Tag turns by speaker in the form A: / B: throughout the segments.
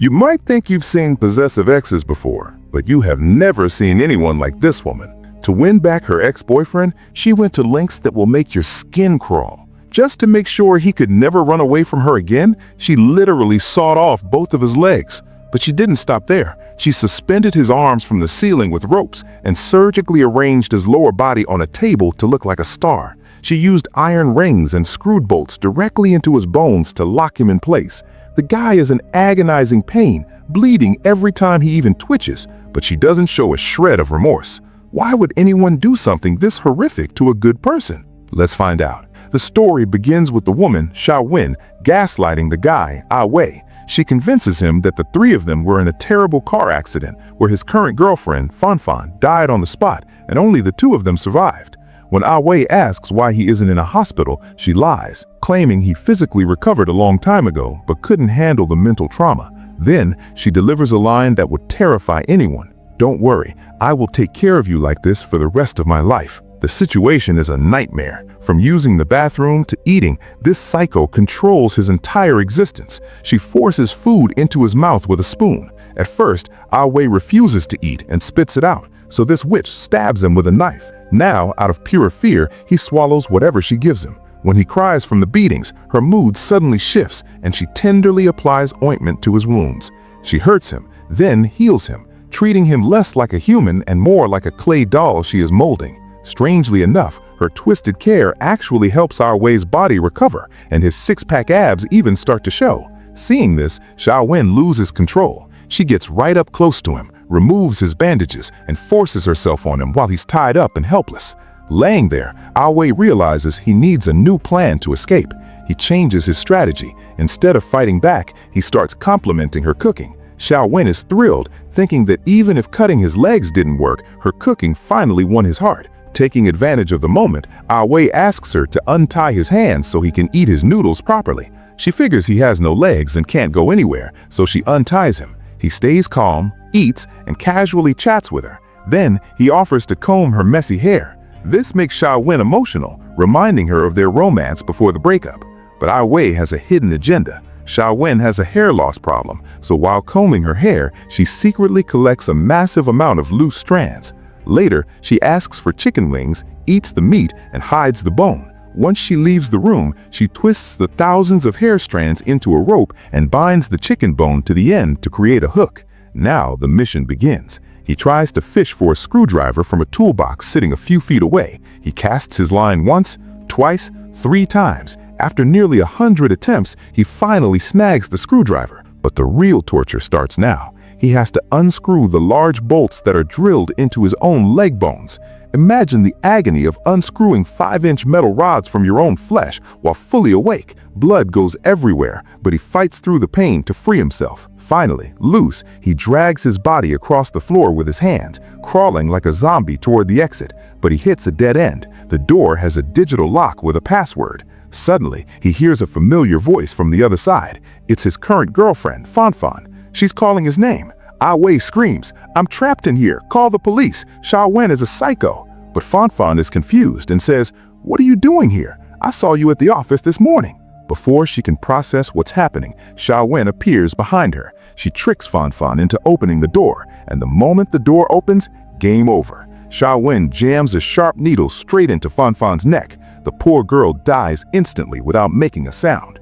A: You might think you've seen possessive exes before, but you have never seen anyone like this woman. To win back her ex-boyfriend, she went to lengths that will make your skin crawl. Just to make sure he could never run away from her again, she literally sawed off both of his legs. But she didn't stop there. She suspended his arms from the ceiling with ropes and surgically arranged his lower body on a table to look like a star. She used iron rings and screwed bolts directly into his bones to lock him in place. The guy is in agonizing pain, bleeding every time he even twitches, but she doesn't show a shred of remorse. Why would anyone do something this horrific to a good person? Let's find out. The story begins with the woman, Xiao Wen, gaslighting the guy, Ah Wei. She convinces him that the three of them were in a terrible car accident where his current girlfriend, Fan Fan, died on the spot and only the two of them survived. When Ah Wei asks why he isn't in a hospital, she lies, claiming he physically recovered a long time ago but couldn't handle the mental trauma. Then she delivers a line that would terrify anyone. "Don't worry, I will take care of you like this for the rest of my life." The situation is a nightmare. From using the bathroom to eating, this psycho controls his entire existence. She forces food into his mouth with a spoon. At first, Ah Wei refuses to eat and spits it out, so this witch stabs him with a knife. Now, out of pure fear, he swallows whatever she gives him. When he cries from the beatings, her mood suddenly shifts and she tenderly applies ointment to his wounds. She hurts him, then heals him, treating him less like a human and more like a clay doll she is molding. Strangely enough, her twisted care actually helps Ah Wei's body recover, and his six-pack abs even start to show. Seeing this, Xiao Wen loses control. She gets right up close to him, removes his bandages, and forces herself on him while he's tied up and helpless. Laying there, Ah Wei realizes he needs a new plan to escape. He changes his strategy. Instead of fighting back, he starts complimenting her cooking. Xiao Wen is thrilled, thinking that even if cutting his legs didn't work, her cooking finally won his heart. Taking advantage of the moment, Ah Wei asks her to untie his hands so he can eat his noodles properly. She figures he has no legs and can't go anywhere, so she unties him. He stays calm, eats, and casually chats with her. Then he offers to comb her messy hair. This makes Xiao Wen emotional, reminding her of their romance before the breakup. But Ah Wei has a hidden agenda. Xiao Wen has a hair loss problem, so while combing her hair, she secretly collects a massive amount of loose strands. Later, she asks for chicken wings, eats the meat, and hides the bone. Once she leaves the room, she twists the thousands of hair strands into a rope and binds the chicken bone to the end to create a hook. Now the mission begins. He tries to fish for a screwdriver from a toolbox sitting a few feet away. He casts his line once, twice, 3 times. After nearly 100 attempts, he finally snags the screwdriver. But the real torture starts now. He has to unscrew the large bolts that are drilled into his own leg bones. Imagine the agony of unscrewing 5-inch metal rods from your own flesh while fully awake. Blood goes everywhere, but he fights through the pain to free himself. Finally, loose, he drags his body across the floor with his hands, crawling like a zombie toward the exit. But he hits a dead end. The door has a digital lock with a password. Suddenly, he hears a familiar voice from the other side. It's his current girlfriend, Fan Fan. She's calling his name. Ah Wei screams, "I'm trapped in here, call the police, Xiao Wen is a psycho." But Fan Fan is confused and says, "What are you doing here? I saw you at the office this morning." Before she can process what's happening, Xiao Wen appears behind her. She tricks Fan Fan into opening the door, and the moment the door opens, game over. Xiao Wen jams a sharp needle straight into Fan Fan's neck. The poor girl dies instantly without making a sound.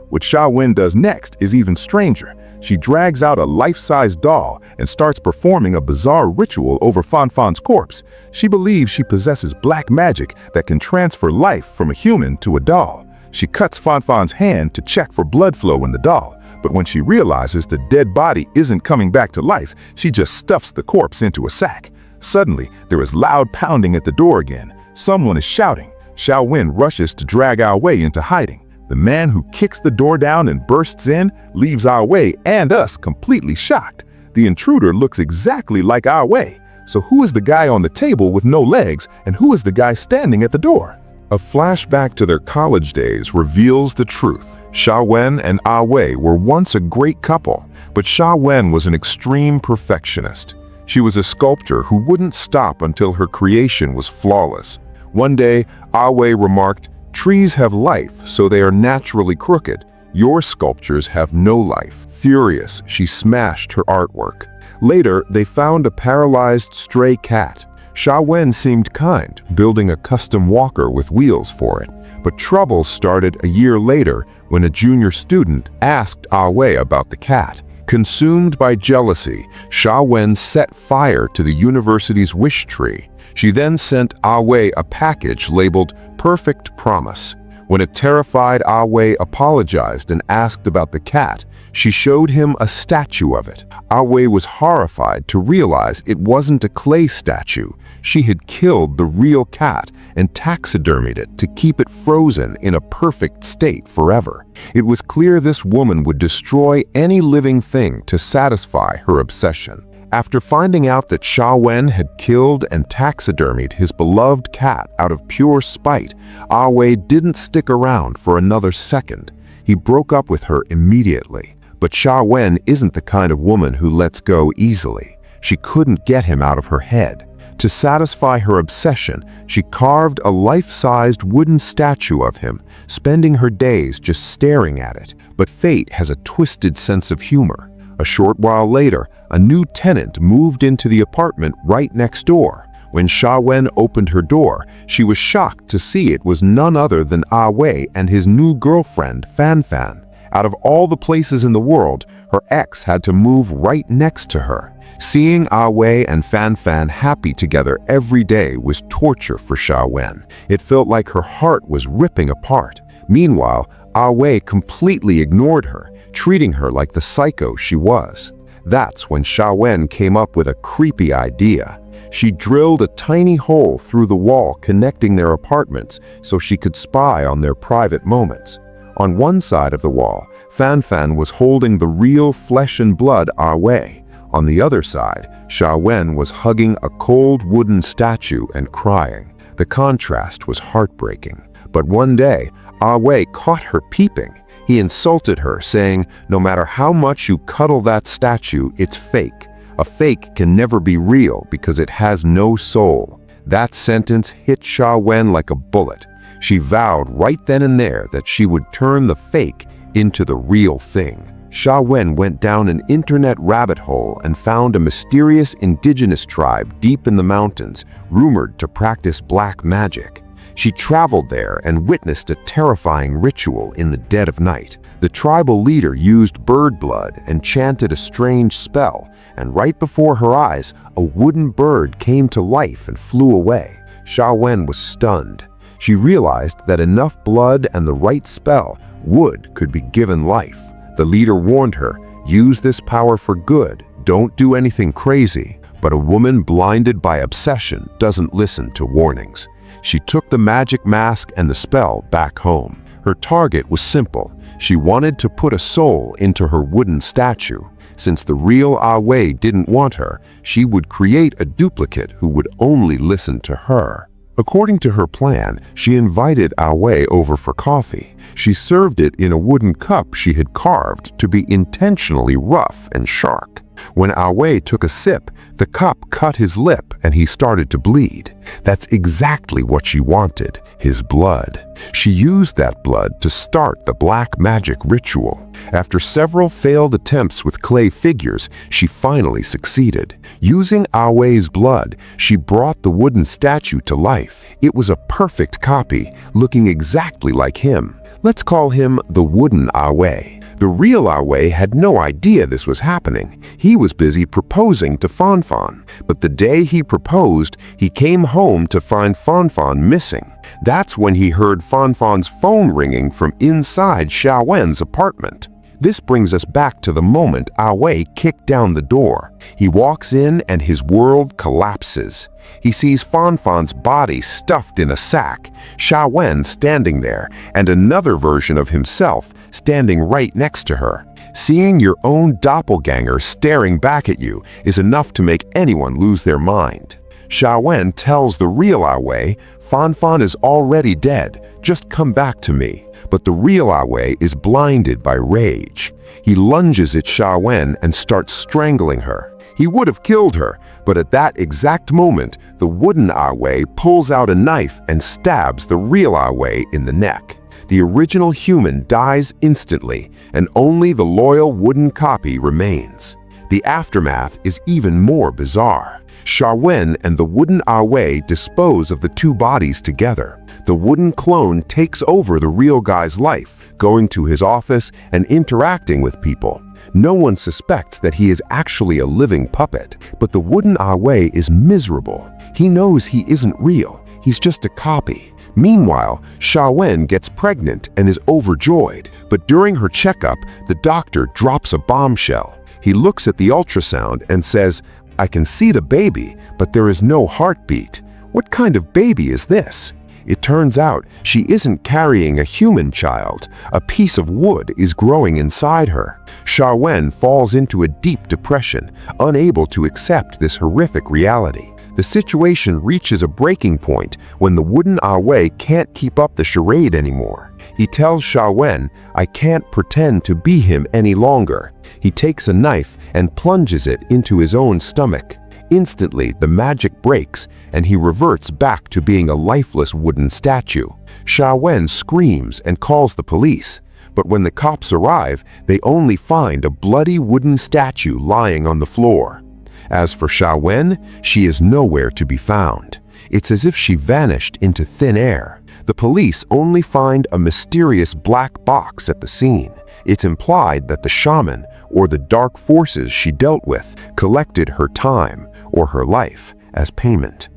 A: What Xiao Wen does next is even stranger. She drags out a life-size doll and starts performing a bizarre ritual over Fan Fan's corpse. She believes she possesses black magic that can transfer life from a human to a doll. She cuts Fan Fan's hand to check for blood flow in the doll, but when she realizes the dead body isn't coming back to life, she just stuffs the corpse into a sack. Suddenly, there is loud pounding at the door again. Someone is shouting. Xiao Wen rushes to drag Ah Wei into hiding. The man who kicks the door down and bursts in leaves Ah Wei and us completely shocked. The intruder looks exactly like Ah Wei. So who is the guy on the table with no legs, and who is the guy standing at the door? A flashback to their college days reveals the truth. Xiao Wen and Ah Wei were once a great couple, but Xiao Wen was an extreme perfectionist. She was a sculptor who wouldn't stop until her creation was flawless. One day, Ah Wei remarked, Trees have life, so they are naturally crooked. Your sculptures have no life. Furious, she smashed her artwork. Later, they found a paralyzed stray cat. Sha Wen seemed kind, building a custom walker with wheels for it. But trouble started a year later when a junior student asked Ah Wei about the cat. Consumed by jealousy, Sha Wen set fire to the university's wish tree. She then sent Ah Wei a package labeled Perfect Promise. When a terrified Ah Wei apologized and asked about the cat, she showed him a statue of it. Ah Wei was horrified to realize it wasn't a clay statue. She had killed the real cat and taxidermied it to keep it frozen in a perfect state forever. It was clear this woman would destroy any living thing to satisfy her obsession. After finding out that Sha Wen had killed and taxidermied his beloved cat out of pure spite, Ah Wei didn't stick around for another second. He broke up with her immediately. But Sha Wen isn't the kind of woman who lets go easily. She couldn't get him out of her head. To satisfy her obsession, she carved a life-sized wooden statue of him, spending her days just staring at it. But fate has a twisted sense of humor. A short while later, a new tenant moved into the apartment right next door. When Sha Wen opened her door, she was shocked to see it was none other than Ah Wei and his new girlfriend, Fan Fan. Out of all the places in the world, her ex had to move right next to her. Seeing Ah Wei and Fan Fan happy together every day was torture for Sha Wen. It felt like her heart was ripping apart. Meanwhile, Ah Wei completely ignored her, treating her like the psycho she was. That's when Sha Wen came up with a creepy idea. She drilled a tiny hole through the wall connecting their apartments so she could spy on their private moments. On one side of the wall, Fan Fan was holding the real flesh and blood Ah Wei. On the other side, Sha Wen was hugging a cold wooden statue and crying. The contrast was heartbreaking. But one day, Ah Wei caught her peeping. He insulted her, saying, "No matter how much you cuddle that statue, it's fake. A fake can never be real because it has no soul." That sentence hit Sha Wen like a bullet. She vowed right then and there that she would turn the fake into the real thing. Sha Wen went down an internet rabbit hole and found a mysterious indigenous tribe deep in the mountains, rumored to practice black magic. She traveled there and witnessed a terrifying ritual in the dead of night. The tribal leader used bird blood and chanted a strange spell, and right before her eyes, a wooden bird came to life and flew away. Sha Wen was stunned. She realized that enough blood and the right spell, wood could be given life. The leader warned her, "Use this power for good, don't do anything crazy." But a woman blinded by obsession doesn't listen to warnings. She took the magic mask and the spell back home. Her target was simple. She wanted to put a soul into her wooden statue. Since the real Ah Wei didn't want her, she would create a duplicate who would only listen to her. According to her plan, she invited Ah Wei over for coffee. She served it in a wooden cup she had carved to be intentionally rough and sharp. When Ah Wei took a sip, the cup cut his lip and he started to bleed. That's exactly what she wanted, his blood. She used that blood to start the black magic ritual. After several failed attempts with clay figures, she finally succeeded. Using Ah Wei's blood, she brought the wooden statue to life. It was a perfect copy, looking exactly like him. Let's call him the wooden Ah Wei. The real Ah Wei had no idea this was happening. He was busy proposing to Fan Fan. But the day he proposed, he came home to find Fan Fan missing. That's when he heard Fan Fan's phone ringing from inside Sha Wen's apartment. This brings us back to the moment Ah Wei kicked down the door. He walks in and his world collapses. He sees Fan Fan's body stuffed in a sack, Sha Wen standing there, and another version of himself standing right next to her. Seeing your own doppelganger staring back at you is enough to make anyone lose their mind. Sha Wen tells the real Ah Wei, "Fan Fan is already dead, just come back to me." But the real Ah Wei is blinded by rage. He lunges at Sha Wen and starts strangling her.
B: He would have killed her, but at that exact moment, the wooden Awe pulls out a knife and stabs the real Awe in the neck. The original human dies instantly, and only the loyal wooden copy remains. The aftermath is even more bizarre. Xiaowen and the wooden Awe dispose of the two bodies together. The wooden clone takes over the real guy's life, going to his office and interacting with people. No one suspects that he is actually a living puppet, but the wooden Awe is miserable. He knows he isn't real. He's just a copy. Meanwhile, Xiaowen gets pregnant and is overjoyed, but during her checkup, the doctor drops a bombshell. He looks at the ultrasound and says, "I can see the baby, but there is no heartbeat. What kind of baby is this?" It turns out she isn't carrying a human child. A piece of wood is growing inside her. Xiaowen falls into a deep depression, unable to accept this horrific reality. The situation reaches a breaking point when the wooden Awe can't keep up the charade anymore. He tells Xiaowen, "I can't pretend to be him any longer." He takes a knife and plunges it into his own stomach. Instantly, the magic breaks, and he reverts back to being a lifeless wooden statue. Xiaowen screams and calls the police, but when the cops arrive, they only find a bloody wooden statue lying on the floor. As for Xiaowen, she is nowhere to be found. It's as if she vanished into thin air. The police only find a mysterious black box at the scene. It's implied that the shaman, or the dark forces she dealt with, collected her time or her life as payment.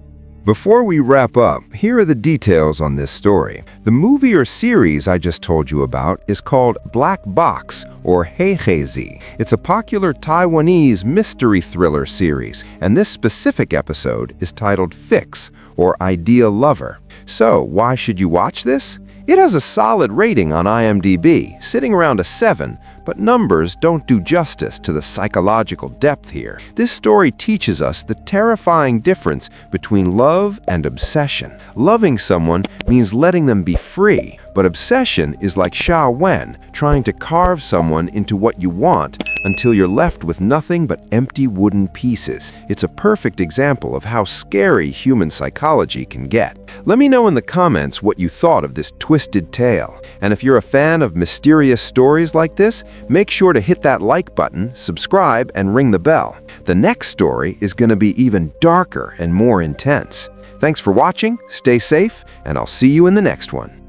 C: Before we wrap up, here are the details on this story. The movie or series I just told you about is called Black Box or Heihezi. It's a popular Taiwanese mystery thriller series, and this specific episode is titled Fix or Ideal Lover. So, why should you watch this? It has a solid rating on IMDb, sitting around a 7, but numbers don't do justice to the psychological depth here. This story teaches us the terrifying difference between love and obsession. Loving someone means letting them be free, but obsession is like Xiaowen, trying to carve someone into what you want until you're left with nothing but empty wooden pieces. It's a perfect example of how scary human psychology can get. Let me know in the comments what you thought of this twisted tale. And if you're a fan of mysterious stories like this, make sure to hit that like button, subscribe, and ring the bell. The next story is going to be even darker and more intense. Thanks for watching, stay safe, and I'll see you in the next one.